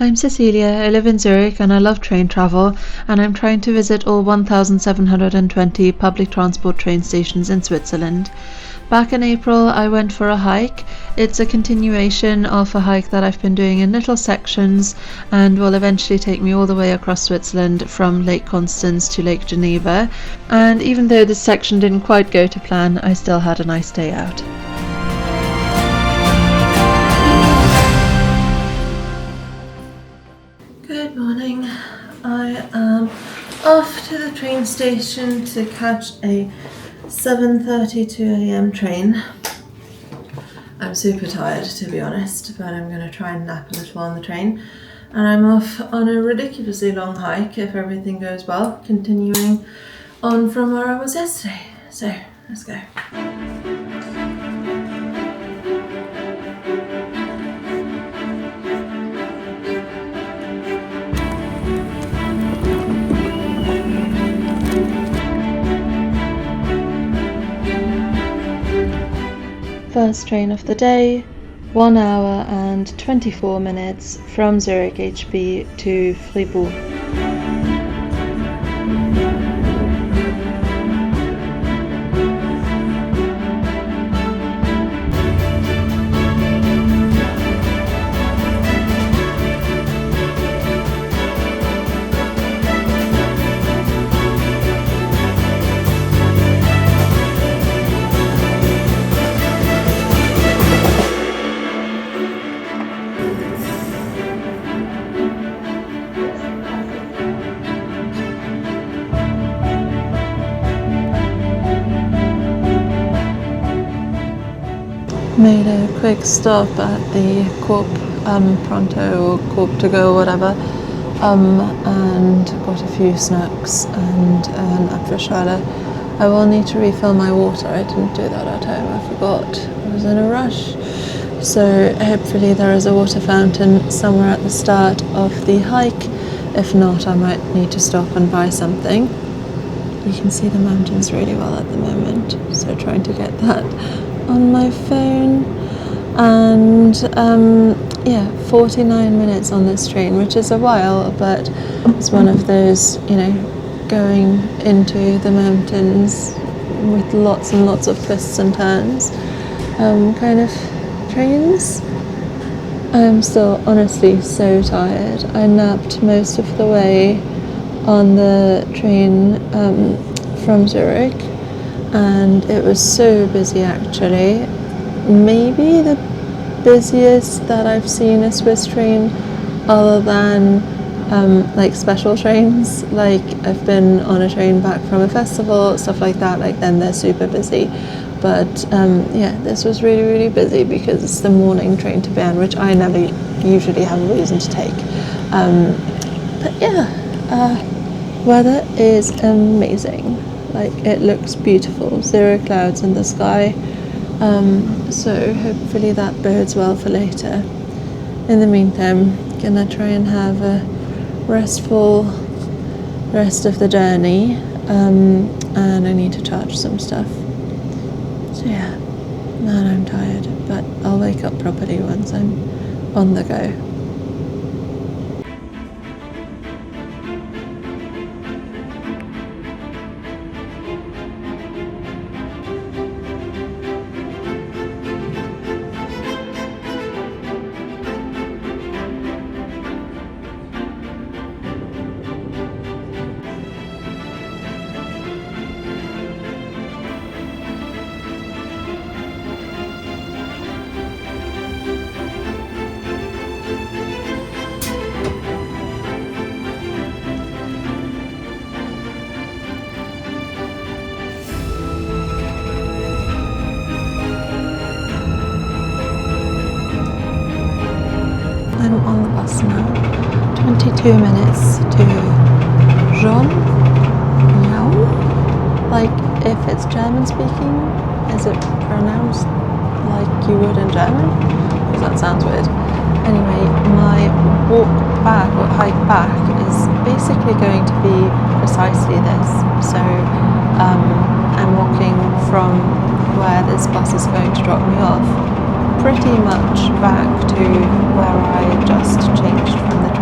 I'm Cecilia, I live in Zurich and I love train travel, and I'm trying to visit all 1,720 public transport train stations in Switzerland. Back in April I went for a hike. It's a continuation of a hike that I've been doing in little sections and will eventually take me all the way across Switzerland from Lake Constance to Lake Geneva, and even though this section didn't quite go to plan, I still had a nice day out. Good morning. I am off to the train station to catch a 7:32 a.m. train. I'm super tired, to be honest, but I'm going to try and nap a little on the train. And I'm off on a ridiculously long hike, if everything goes well, continuing on from where I was yesterday. So, let's go. First train of the day, 1 hour and 24 minutes from Zurich HB to Fribourg. Made a quick stop at the Coop Pronto or Coop to go, whatever, and got a few snacks and an apfelschorle. I will need to refill my water. I didn't do that at home. I forgot. I was in a rush. So hopefully there is a water fountain somewhere at the start of the hike. If not, I might need to stop and buy something. You can see the mountains really well at the moment, so trying to get that on my phone. And 49 minutes on this train, which is a while, but it's one of those, going into the mountains with lots and lots of twists and turns kind of trains. I'm still honestly so tired. I napped most of the way on the train from Zurich, and it was so busy actually. Maybe the busiest that I've seen a Swiss train other than like special trains. Like I've been on a train back from a festival, stuff like that, like then they're super busy. But this was really, really busy because it's the morning train to Bern, which I never usually have a reason to take. Weather is amazing. Like it looks beautiful, zero clouds in the sky. So hopefully that bodes well for later. In the meantime, gonna try and have a restful rest of the journey, and I need to charge some stuff. So yeah, man, I'm tired, but I'll wake up properly once I'm on the go. I'm on the bus now, 22 minutes to Jaun. Like if it's German speaking, is it pronounced like you would in German? Because that sounds weird. Anyway, my walk back or hike back is basically going to be precisely this. So I'm walking from where this bus is going to drop me off pretty much back to where I just changed from the train.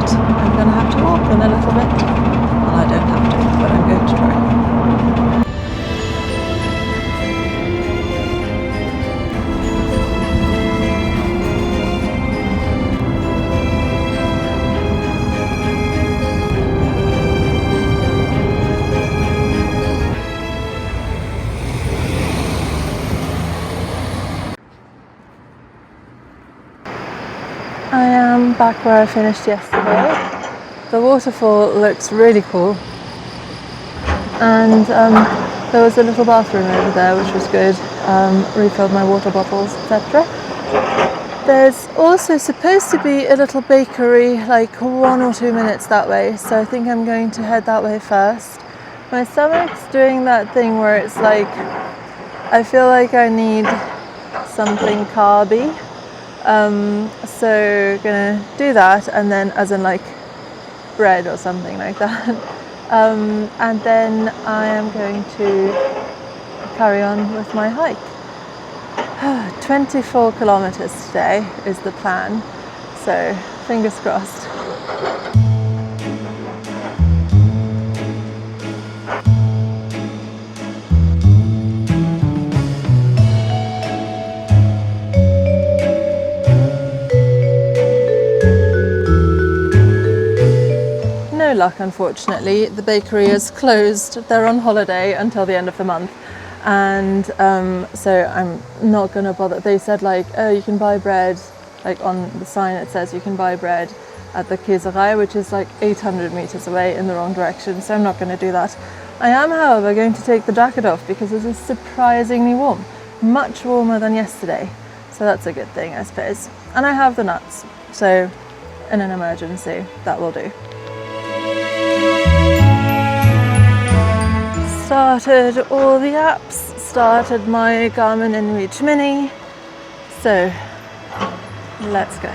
right, I'm going to have to walk in a little bit. Well, I don't have to, but I'm going to try. I am back where I finished yesterday. The waterfall looks really cool, and there was a little bathroom over there which was good. Refilled my water bottles, etc. There's also supposed to be a little bakery like 1 or 2 minutes that way, so I think I'm going to head that way first. My stomach's doing that thing where it's like I feel like I need something carby. So gonna do that, and then as in like bread or something like that. And then I am going to carry on with my hike. 24 kilometers today is the plan, so fingers crossed. No luck, unfortunately. The bakery is closed. They're on holiday until the end of the month, and so I'm not gonna bother. They said like, oh, you can buy bread, like on the sign it says you can buy bread at the Käserei, which is like 800 meters away in the wrong direction, so I'm not going to do that. I am, however, going to take the jacket off because it is surprisingly warm, much warmer than yesterday, so that's a good thing, I suppose. And I have the nuts, so in an emergency that will do. Started all the apps, started my Garmin InReach Mini, so let's go.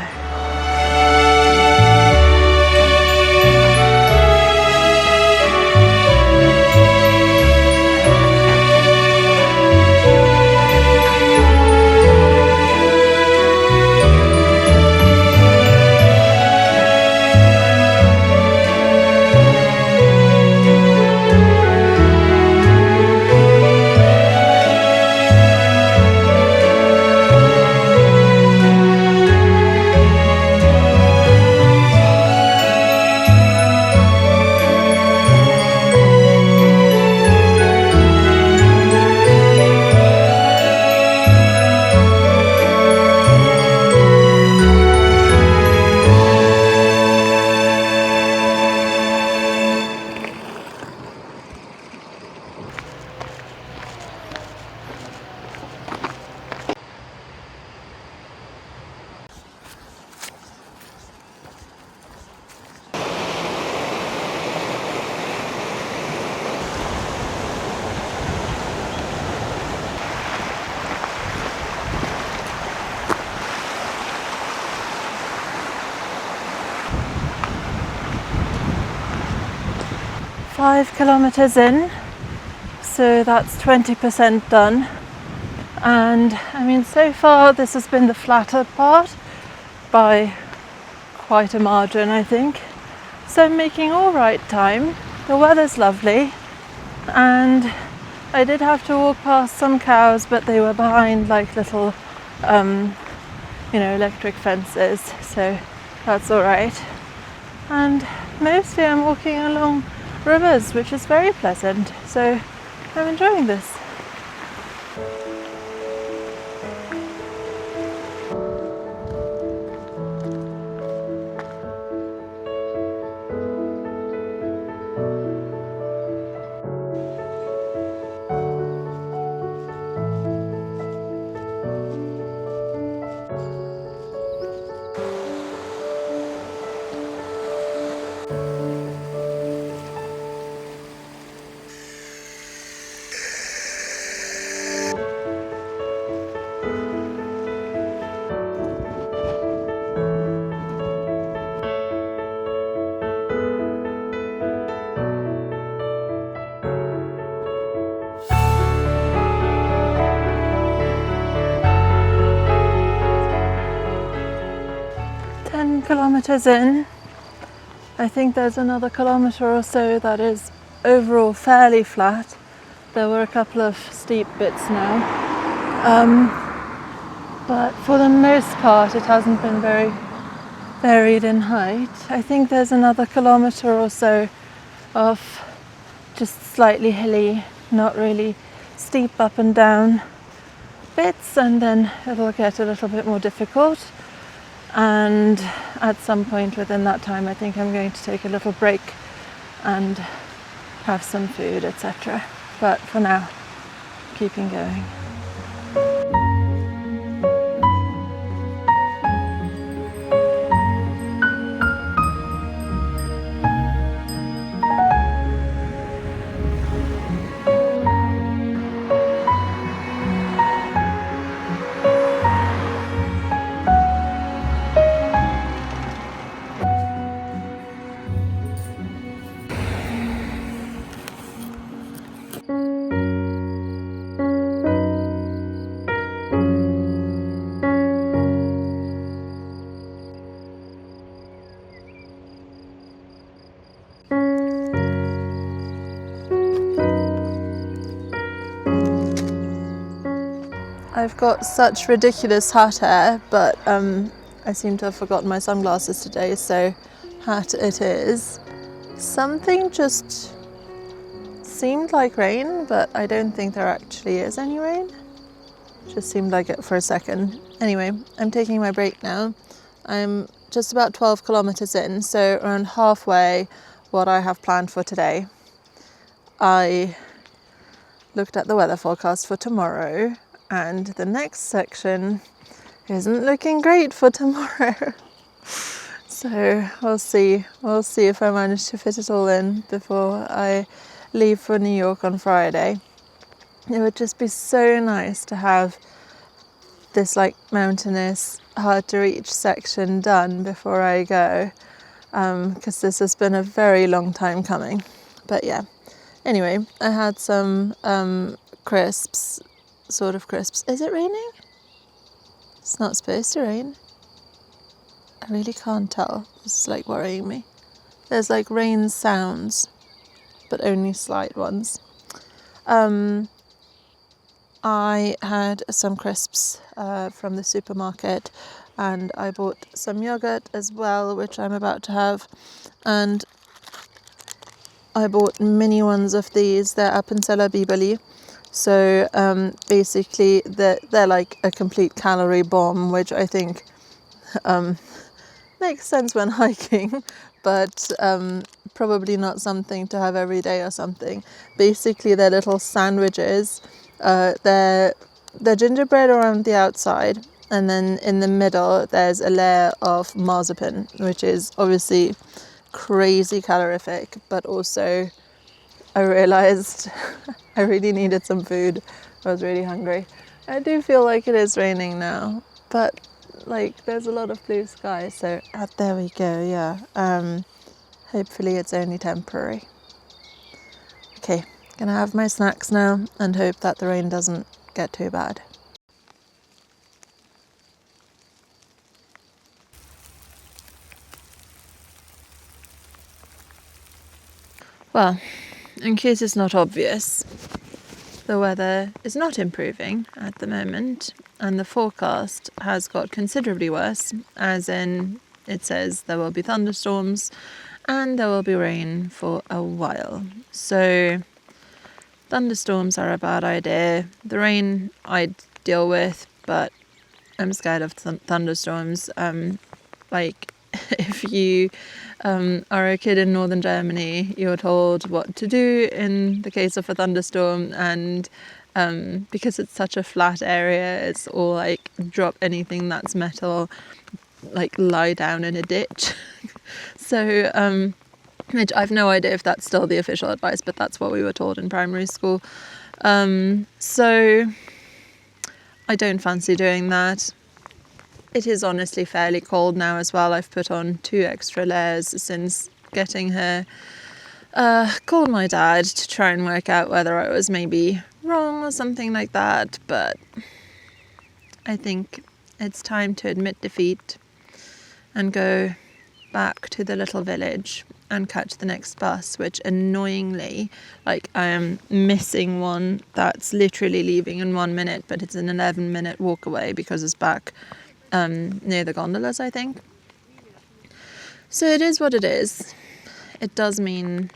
Five kilometers in, so that's 20% done. And I mean, so far this has been the flatter part by quite a margin, I think. So I'm making all right time. The weather's lovely, and I did have to walk past some cows, but they were behind like little, electric fences, so that's all right. And mostly I'm walking along rivers, which is very pleasant, so I'm enjoying this. Kilometers in, I think there's another kilometre or so that is overall fairly flat. There were a couple of steep bits now, but for the most part it hasn't been very varied in height. I think there's another kilometre or so of just slightly hilly, not really steep up and down bits, and then it'll get a little bit more difficult. And at some point within that time I think I'm going to take a little break and have some food, etc. But for now, keeping going. I've got such ridiculous hat hair, but I seem to have forgotten my sunglasses today, so hat it is. Something just seemed like rain, but I don't think there actually is any rain. Just seemed like it for a second. Anyway, I'm taking my break now. I'm just about 12 kilometers in, so around halfway what I have planned for today. I looked at the weather forecast for tomorrow, and the next section isn't looking great for tomorrow. So we'll see if I manage to fit it all in before I leave for New York on Friday. It would just be so nice to have this like mountainous, hard to reach section done before I go, because this has been a very long time coming. But yeah, anyway, I had some crisps. Sort of crisps. Is it raining? It's not supposed to rain. I really can't tell. This is like worrying me. There's like rain sounds, but only slight ones. I had some crisps from the supermarket, and I bought some yogurt as well, which I'm about to have. And I bought mini ones of these. They're Appenzeller Bibeli. So basically they're like a complete calorie bomb, which I think makes sense when hiking, but probably not something to have every day or something. Basically they're little sandwiches. They're gingerbread around the outside, and then in the middle there's a layer of marzipan, which is obviously crazy calorific, but also I realised I really needed some food. I was really hungry. I do feel like it is raining now, but like there's a lot of blue sky, so there we go, yeah. Hopefully it's only temporary. Okay, gonna have my snacks now and hope that the rain doesn't get too bad. Well, in case it's not obvious, the weather is not improving at the moment, and the forecast has got considerably worse, as in it says there will be thunderstorms and there will be rain for a while. So thunderstorms are a bad idea. The rain I'd deal with, but I'm scared of thunderstorms. Like if you are a kid in northern Germany, you're told what to do in the case of a thunderstorm, and because it's such a flat area, it's all like drop anything that's metal, like lie down in a ditch. So which I've no idea if that's still the official advice, but that's what we were told in primary school. So I don't fancy doing that. It is honestly fairly cold now as well. I've put on 2 extra layers since getting here. Called my dad to try and work out whether I was maybe wrong or something like that, but I think it's time to admit defeat and go back to the little village and catch the next bus, which annoyingly, like, I am missing one that's literally leaving in 1 minute, but it's an 11-minute walk away because it's back near the gondolas, I think. So it is what it is. It does mean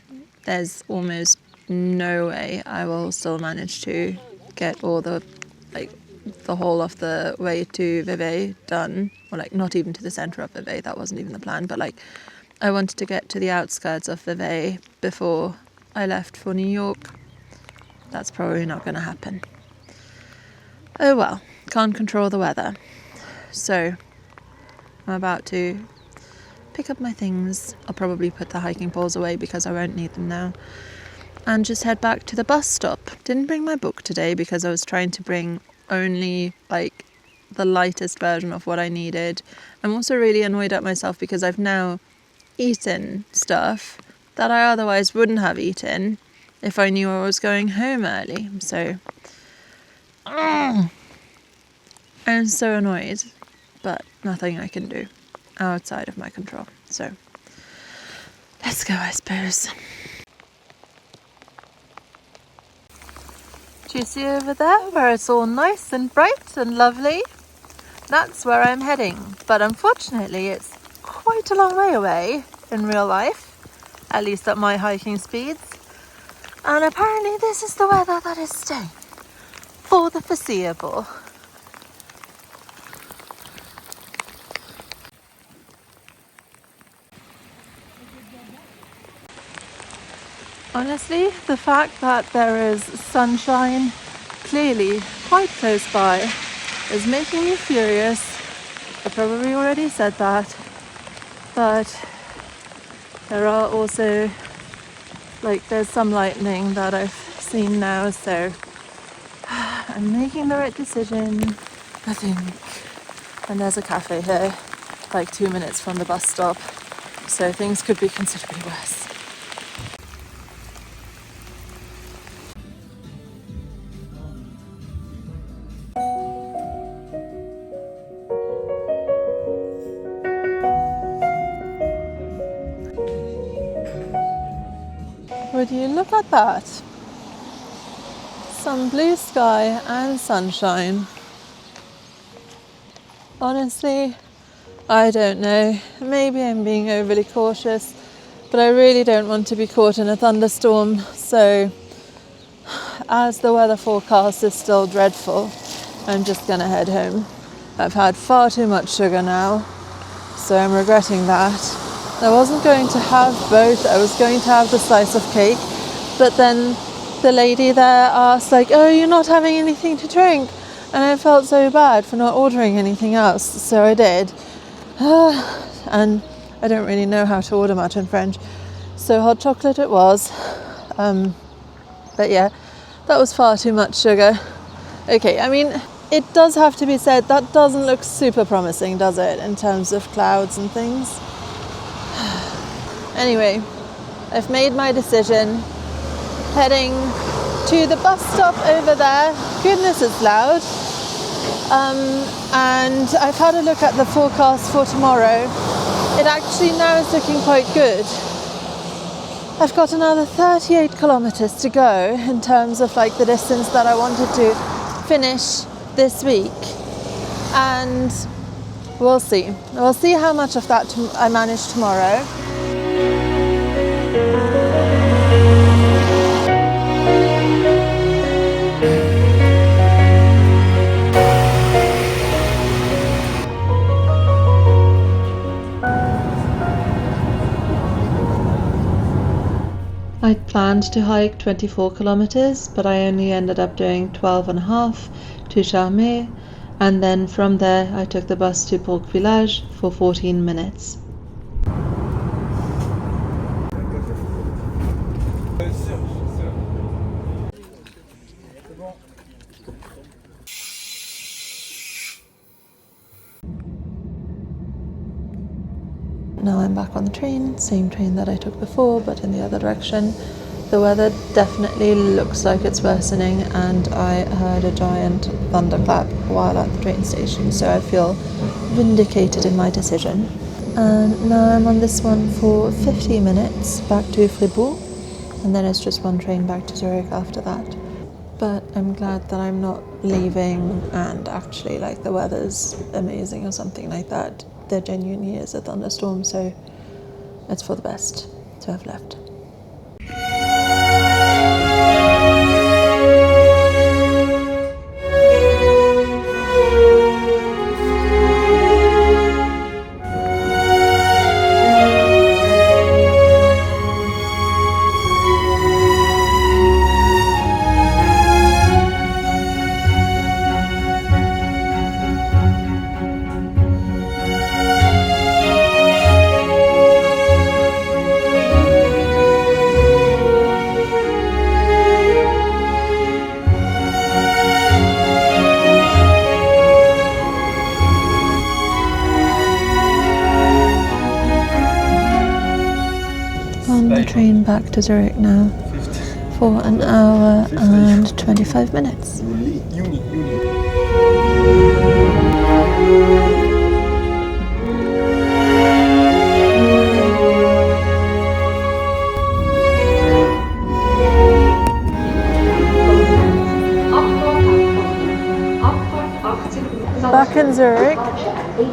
there's almost no way I will still manage to get all the, like, the whole of the way to Vevey done, or like not even to the centre of Vevey, that wasn't even the plan, but like I wanted to get to the outskirts of Vevey before I left for New York. That's probably not going to happen. Oh well, can't control the weather. So I'm about to pick up my things. I'll probably put the hiking poles away because I won't need them now, and just head back to the bus stop. Didn't bring my book today because I was trying to bring only like the lightest version of what I needed. I'm also really annoyed at myself because I've now eaten stuff that I otherwise wouldn't have eaten if I knew I was going home early. So I'm so annoyed, but nothing I can do outside of my control. So let's go, I suppose. Do you see over there where it's all nice and bright and lovely? That's where I'm heading, but unfortunately it's quite a long way away in real life, at least at my hiking speeds, and apparently this is the weather that is staying for the foreseeable. Honestly, the fact that there is sunshine clearly quite close by is making me furious. I probably already said that, but there are also, like, there's some lightning that I've seen now, so I'm making the right decision, I think. And there's a cafe here, like 2 minutes from the bus stop, so things could be considerably worse. Would you look at that? Some blue sky and sunshine. Honestly, I don't know. Maybe I'm being overly cautious, but I really don't want to be caught in a thunderstorm. So, as the weather forecast is still dreadful, I'm just gonna head home. I've had far too much sugar now, so I'm regretting that. I wasn't going to have both. I was going to have the slice of cake, but then the lady there asked, like, oh, you're not having anything to drink? And I felt so bad for not ordering anything else, so I did. And I don't really know how to order much in French, so hot chocolate it was. But yeah, that was far too much sugar. Okay, I mean, it does have to be said, that doesn't look super promising, does it, in terms of clouds and things? Anyway, I've made my decision. Heading to the bus stop over there. Goodness, it's loud. And I've had a look at the forecast for tomorrow. It actually now is looking quite good. I've got another 38 kilometers to go in terms of like the distance that I wanted to finish this week. And we'll see. We'll see how much of that I manage tomorrow. I'd planned to hike 24 kilometers, but I only ended up doing 12.5 to Charmey, and then from there I took the bus to Port Village for 14 minutes. Now I'm back on the train, same train that I took before, but in the other direction. The weather definitely looks like it's worsening, and I heard a giant thunderclap while at the train station, so I feel vindicated in my decision. And now I'm on this one for 50 minutes back to Fribourg, and then it's just one train back to Zurich after that. But I'm glad that I'm not leaving and actually like the weather's amazing or something like that. There genuinely is a thunderstorm, so it's for the best to have left. On the train back to Zurich now for an hour and 25 minutes. Back in Zurich,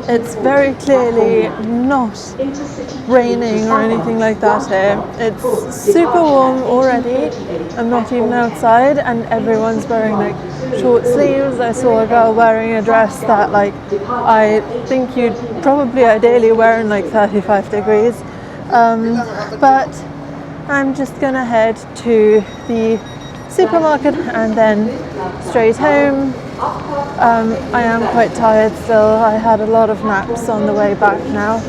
it's very clearly not raining or anything like that here. It's super warm already. I'm not even outside and everyone's wearing like short sleeves. I saw a girl wearing a dress that like I think you'd probably ideally wear in like 35 degrees. But I'm just gonna head to the supermarket and then straight home. I am quite tired still. I had a lot of naps on the way back now,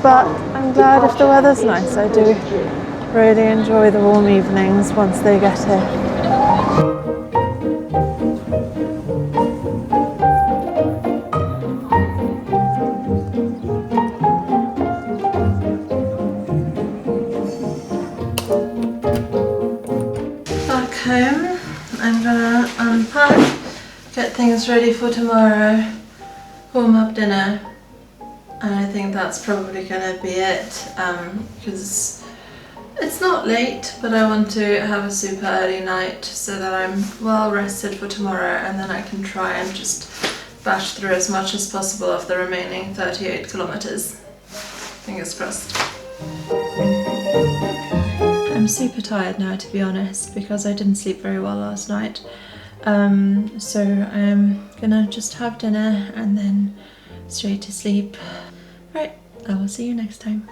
but I'm glad if the weather's nice. I do really enjoy the warm evenings once they get here. Back home, I'm gonna unpack, get things ready for tomorrow, warm up dinner, and I think that's probably gonna be it, because it's not late, but I want to have a super early night so that I'm well rested for tomorrow, and then I can try and just bash through as much as possible of the remaining 38 kilometers. Fingers crossed. I'm super tired now, to be honest, because I didn't sleep very well last night. So I'm gonna just have dinner and then straight to sleep. Right, I will see you next time.